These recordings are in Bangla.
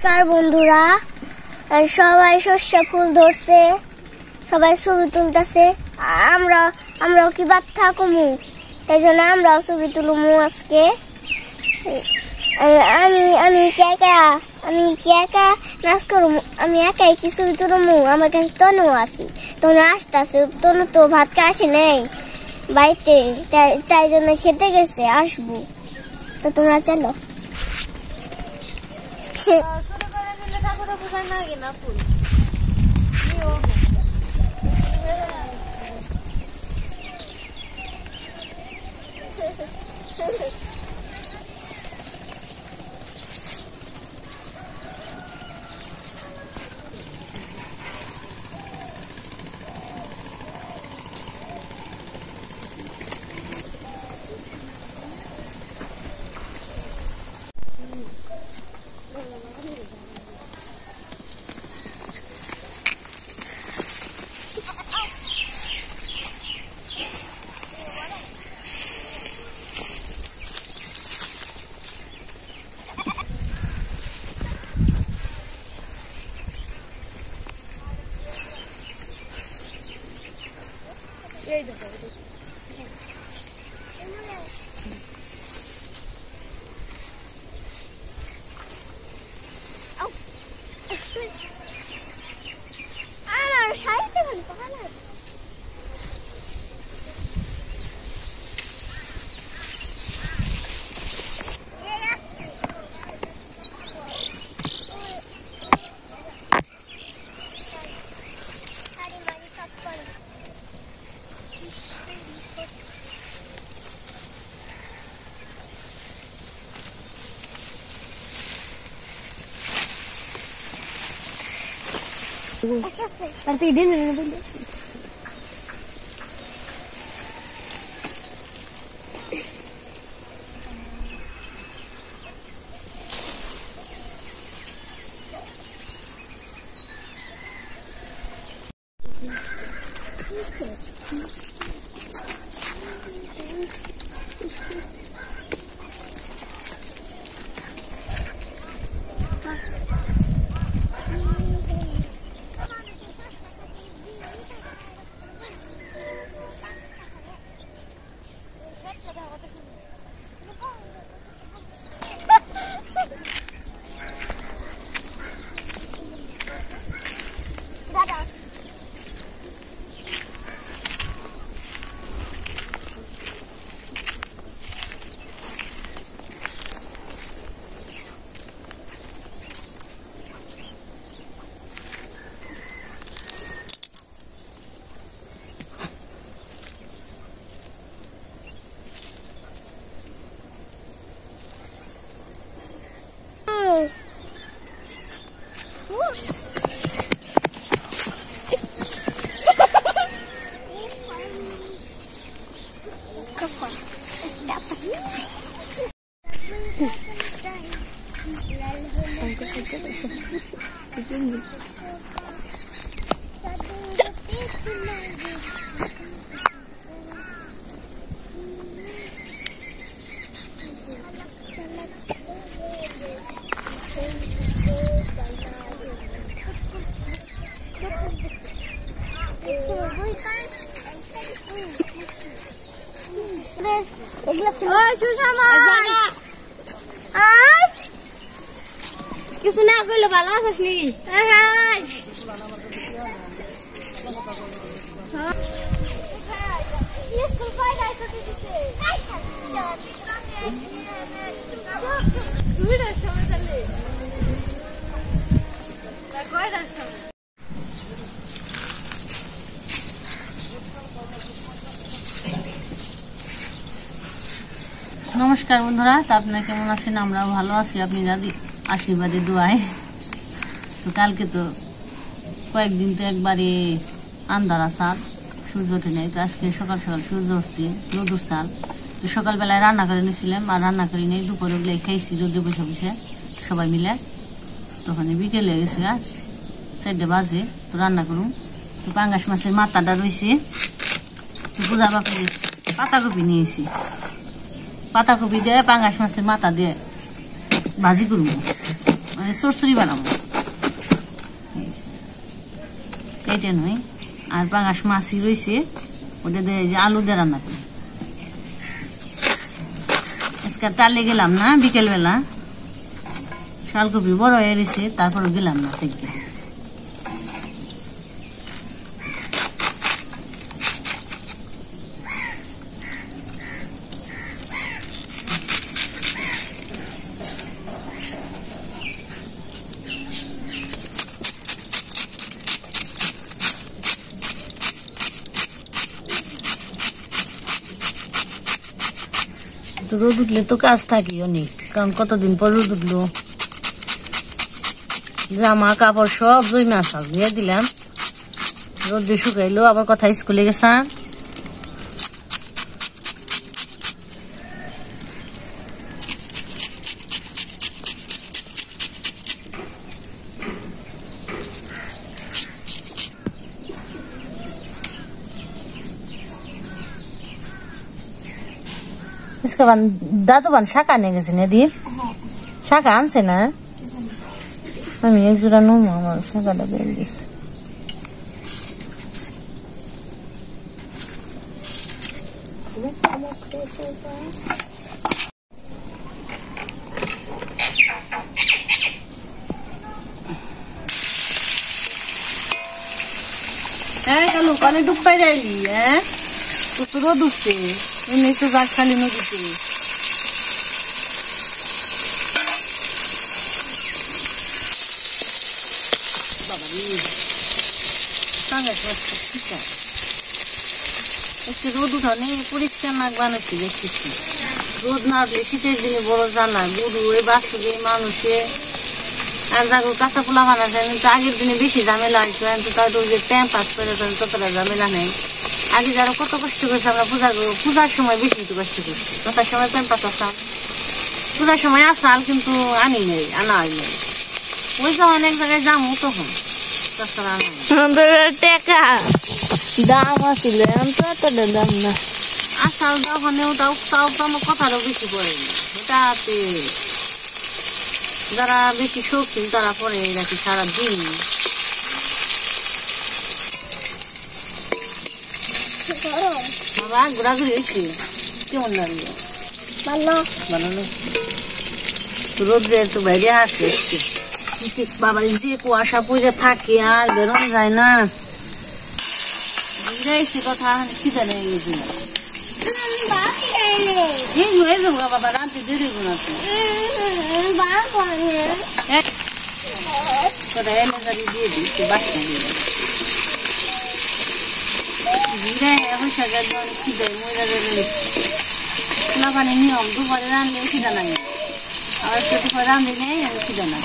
নমস্কার বন্ধুরা, সবাই সর্ষে ফুল ধরছে, সবাই ছবি তুলতেছে। আমরাও কি বাদ থাকুমু, তাই জন্য আমরাও ছবি তুলুমু আজকে। আমি কি একা নাচ করবো, আমি একাই কি ছবি তুলুমু। আমার কাছে তনু আছে, তনু আসতেছে, তনু তো ভাত খাই আসে নেই বাড়িতে, তাই জন্য খেতে গেছে, আসবো। তো তোমরা চলো। কিছু না করলে ভালো আছিস নি? নমস্কার বন্ধুরা, তা আপনারা কেমন আছেন? আমরাও ভালো আছি, আপনি যদি আশীর্বাদে দোয়ায়। তো কালকে তো কয়েকদিন তো একবারে আন্ধারা চাল, সূর্য ওঠে নেই। তো আজকে সকাল সকাল সূর্য উঠছে, রোদুর চাল। তো সকালবেলায় রান্না করে নিয়েছিলাম, আর রান্না করি নেই, দুপুরে ওগুলো খাইছি রোদে বসে বসে সবাই মিলে। তখন বিকেলে গেছে, আজ 4টা বাজে। তো রান্না করুন। তো পাঙ্গাস মাছের মাথাটা রয়েছে, তো পূজা বাপে পাতাকপি নিয়েছি, পাতাকপি দিয়ে পাঙ্গাস মাছের মাথা দিয়ে ভাজি করবো। আমি সরসরি বানাবো। কেটে নই আর পাঙাশ মাছই রয়েছে, ওটা দিয়ে যে আলু দিয়ে রান্না করি। আজকে টালে গেলাম না বিকেলবেলা, শালকপি বড় হয়ে গেছে, তারপরে গেলাম না থেকে। রোদ উঠলে তো কাজ থাকি অনেক, কারণ কতদিন পর রোদ উঠলো। জামা কাপড় সব জমে আসা ধুয়ে দিলাম, রোদ্রে শুকাইলো, আবার কথা স্কুলে গেছাম। দাদু বান শাখা নিয়ে গেছে না দীপ, শাখা আনছে না? আমি এক জোড়া নমো, আমার শাখাটা বের গেছে। হ্যাঁ কালু কানে ডুব পাই যাইলি, হ্যাঁ প্রচুর ডুবছে, এমনি তো গাছ খালি নদীতে। একটু রোদ উঠানে পরিষ্কার নাক বানাচ্ছি দেখতেছি, রোদ না উঠলে শীতের দিনে বড় জ্বালা, গরু এই বাচ্চাকে মানুষে আর দেখো কাঁচা পোলা বানাচ্ছে। কিন্তু আগের দিনে বেশি ঝামেলা হয়েছে, কিন্তু তাদের যে ট্যাম্প পাস করে ততটা ঝামেলা নেই। আগে যারা কত কষ্ট করছে, আমরা পূজার সময় বেশি একটু কষ্ট করছি, পূজার সময় ট্যাম্প পাস আসাম, পূজার সময় আসাল কিন্তু আনি নেই, আনা হয় নেই। ওই যখন অনেক জায়গায় যাবো তখন তাছাড়া টাকা দাম আছিল, দাম না আসাল যখনেও তাও তাও তো আমার কথারও বেশি পড়েনি। এটাতে যারা বেশি শৌখিন তারা পরে নাকি সারাদিন। বাবা ঘোরাঘুরি হয়েছে কেমন লাগলো? ভালো ভালো রোদ্রে একটু বাইরে আসে বাবা, যে কুয়াশা পড়ে থাকে আর বেরোনো যায় না। বুঝাইছি কথা, খিদে নেই গেছি হয়ে যাবো বাবা, রাতে দেরি গুণ আছে। দিয়ে দিচ্ছি বাচ্চা খিদে মজা যাবে। খোলা পানি নিয়ম, দুপুরে রানলে খিদা লাগে, আবার দুপুরে রান্ধি নেই খিদা না।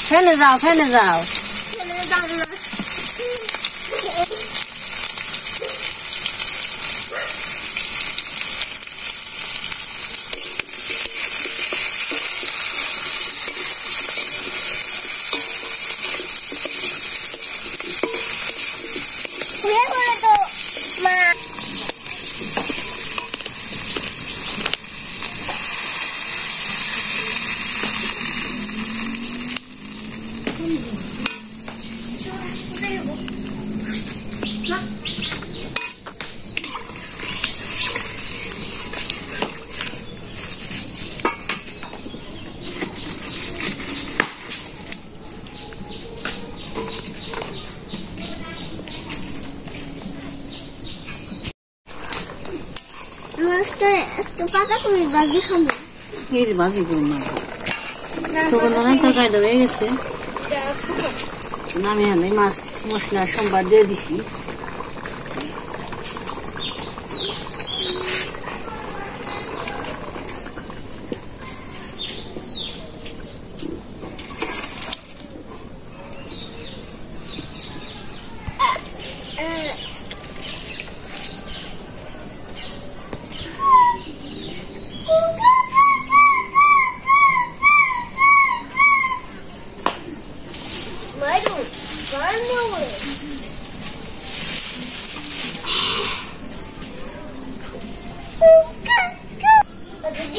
ফেলে যাও, ফেলে যাও। বাজি করুন না, তরকারিটা হয়ে গেছে। আমি এখানে মাছ মশলা সোমবার দিয়ে দিছি।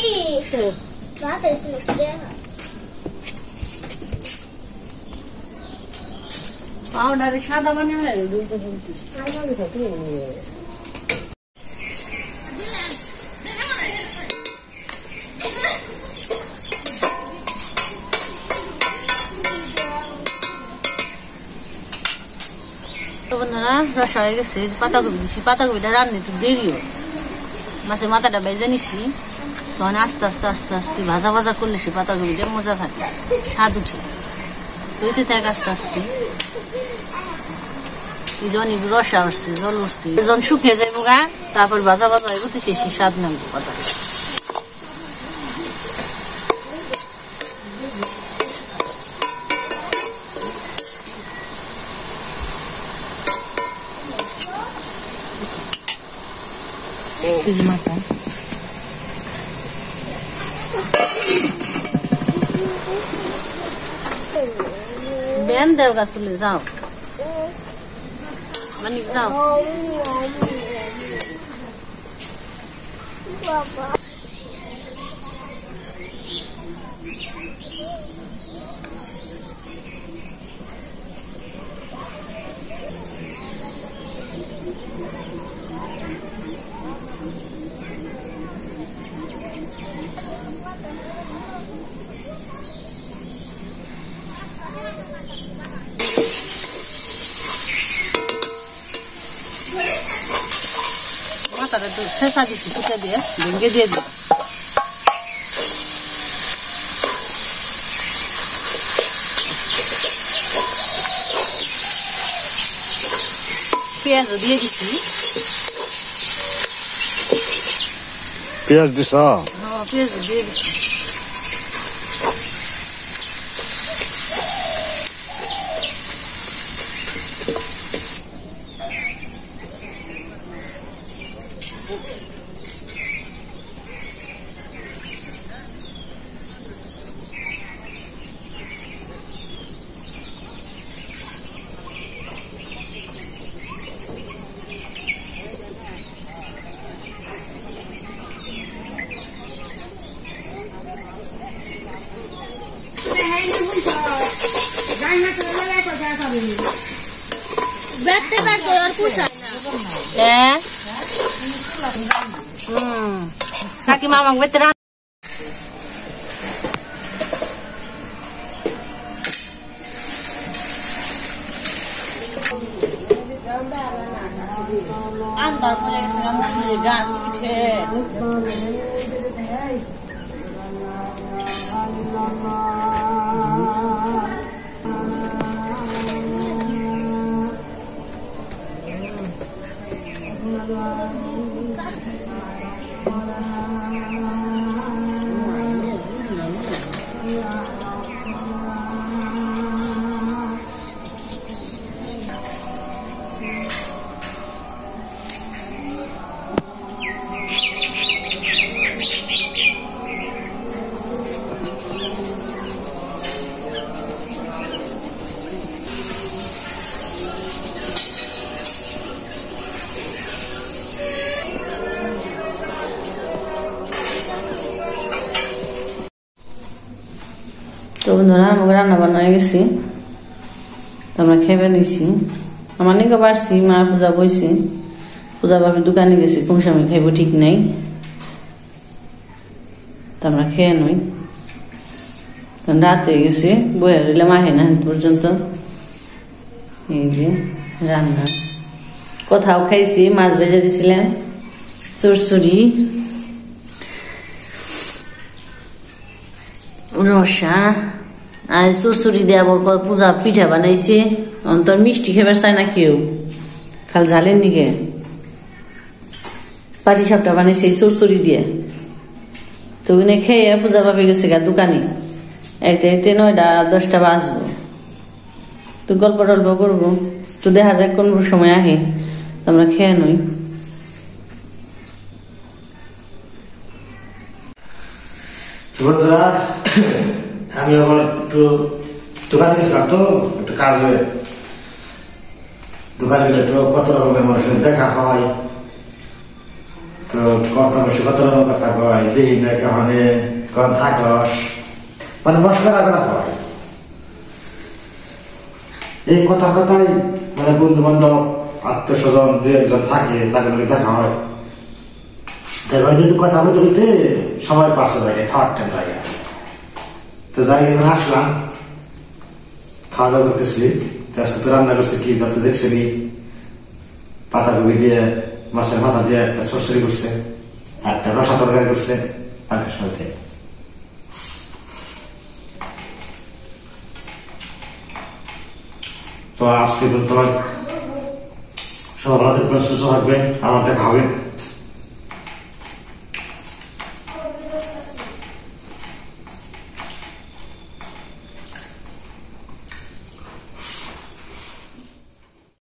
দাদি ভাত হয়েছিল পাউডারে সাদা বানিয়ে বন্ধুরা রসা হয়ে গেছে পাতাকপি দিচ্ছি পাতাকপিটা রান্না একটু দেরিও মাছের মাথাটা বেজে নিছি তখন আস্তে আস্তে আস্তে আস্তে ভাজা ভাজা করলে সে পাতাকপিটা মজা থাকে স্বাদ উঠে তৈতে থাকে আস্তে আস্তে এই যখন একটু রসা উঠছে জল উঠছে যখন শুকিয়ে যাইব গা তারপর ভাজা ভাজা হয়ে গেছে সে স্বাদ নামবে পাতা মাথা বেন দেও গা চলে যাও মানে যাও মাথাটা তো শেষা দিচ্ছি কুচা দিয়ে ভেঙে দিয়ে দিই পেঁয়াজ দিয়ে দিচ্ছি পেঁয়াজ দিছ হ্যাঁ পেঁয়াজ দিয়ে দিচ্ছি बैठते बैठते और पूछा Kaki mamang veteran. Andar boleh selama boleh gas udah. তো বন্ধুরা আমাকে রান্না বান্না হয়ে গেছি তো আমরা খেয়ে নিয়েছি আমার নিকে বাড়ছি মা পূজা বইছে পূজা ভাবে দোকানে গেছি কোন সময় খাইব ঠিক নাই তো আমরা খেয়ে নই তখন রাত হয়ে গেছে বইয়া রইলাম আহে না পর্যন্ত এই যে রান্না কোথাও খাইছি মাছ ভেজে দিয়েছিলেন চরচড়ি রসা আর চরচড়ি দিয়ে আবার পূজা পিঠা বানাইছে তোর মিষ্টি খেবার চায় না কেউ খাল ঝালের নিকে পাটি সাপটা বানাইছে এই চরচড়ি দিয়ে তো ওখানে খেয়ে পূজা পাবে গেছে গা দোকানে এতে 9টা 10টা বাজবো তো গল্প টল্প করবো তো দেখা যাক কোন সময় আহে তো আমরা খেয়ে নই বন্ধুরা আমি আবার একটু দোকানে গেছিলাম তো একটু কাজ হয়ে দোকানে গেলে তো কত রকমের মানুষের দেখা হয় তো কথা বসে কত কথা কয় দেখি না কেমনে কখন থাকস মানে মস্করা করা হয়। এই কথা কথাই মানে বন্ধু বান্ধব আত্মীয় স্বজন দু একজন থাকে তাদের মধ্যে দেখা হয়। দেখা যদি কথা বলতে বলতে সময় পাশে থাকে, খাওয়ার টাইম লাগে। তো যাই এখানে আসলাম, খাওয়া দাওয়া করতেছি। আজকে তো রান্না করছে কি যাতে দেখছেনি, পাতাকপি দিয়ে মাছের মাথা দিয়ে একটা সরষরি করছে, একটা রসা তরকারি করছে পাঙ্কাশ মাছ দিয়ে। তো আজকে তোমার সবাই ভালো থাকবেন, সুস্থ থাকবেন, আমার দেখা হবে।